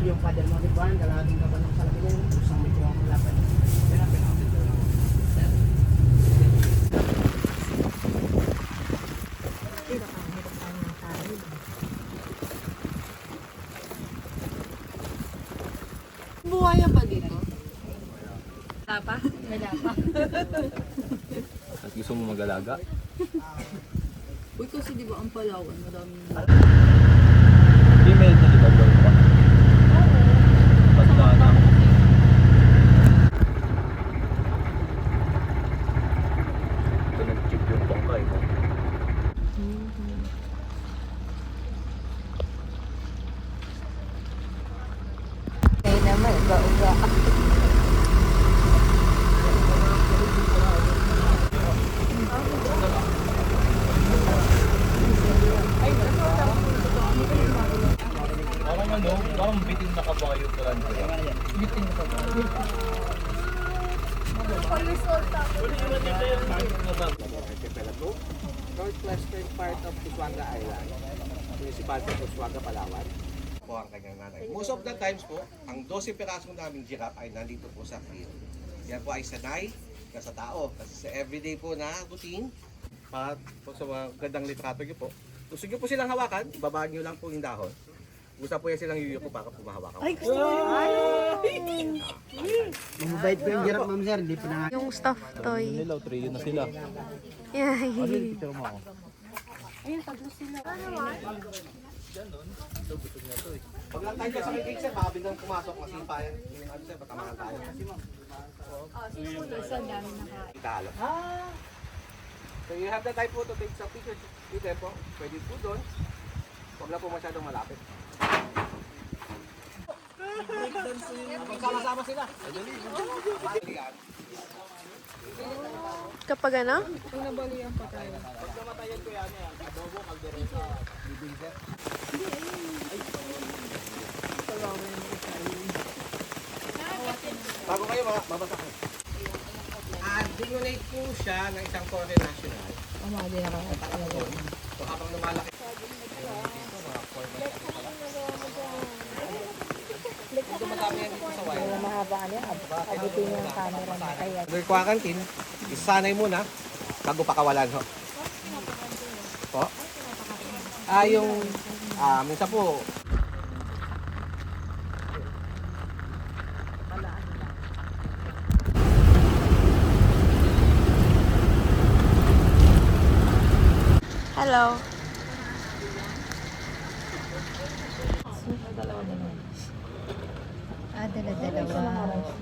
yung father mo, di ba? Kalating kapan ng salamin mo, usang may kuwang laban. Yan ang pinakapit ko lang. Buhaya ba dito? Wala pa? Wala pa. At gusto mo mag-alaga? Uy, kasi di ba ang Palawan, maraming Female na di ba girl pa? Basta na. Ito nag-chip yung bangkay mo. Kaya naman, uga-uga. Parang ano, parang bitin na kabayo ka lang sila. Bitin na kabayo. Northwestern part of Busuanga Island, Municipality of Busuanga, Palawan. Po ang kanyang nanay. Most of the times po, ang 12 pirasong naming giraffe ay nandito po sa field. Yan po ay sanay ka sa tao. Kasi sa everyday po na routine, at po sa mga gandang litrato nyo po, gusto nyo po silang hawakan, babaan nyo lang po yung dahon. Gusto po yan silang yuyuko para po mahawakan. Ay, gusto mo yun! Mamabait po yung giraffe, ma'am sir. Hindi po na Yung stuffed toy. Nila, trio na sila. Yeah. Ano yung picture mo ako? Pag lang tayo sa kikik sir, baka biglang pumasok, masipa yan. Yung ano sir, patamahan tayo. Italo. So you have the time po to take some pictures with them po. Pwede po doon. Huwag na po masyadong malapit. Magsama-sama sila. Kapag ano? Pag namatayan ko yan, adobo, kaldereta, bibingset. Bago kayo, mabasa ko. Dinonate po siya ng isang foreign national. Hindi na ako. So habang lumalaki. Dumadami yan dito sa wire. Mahaba niya. Abutin yung camera na kaya. Under quarantine, isanay muna bago pakawalan ho. Po? Yung minsan po Hello. Dala-dalawa.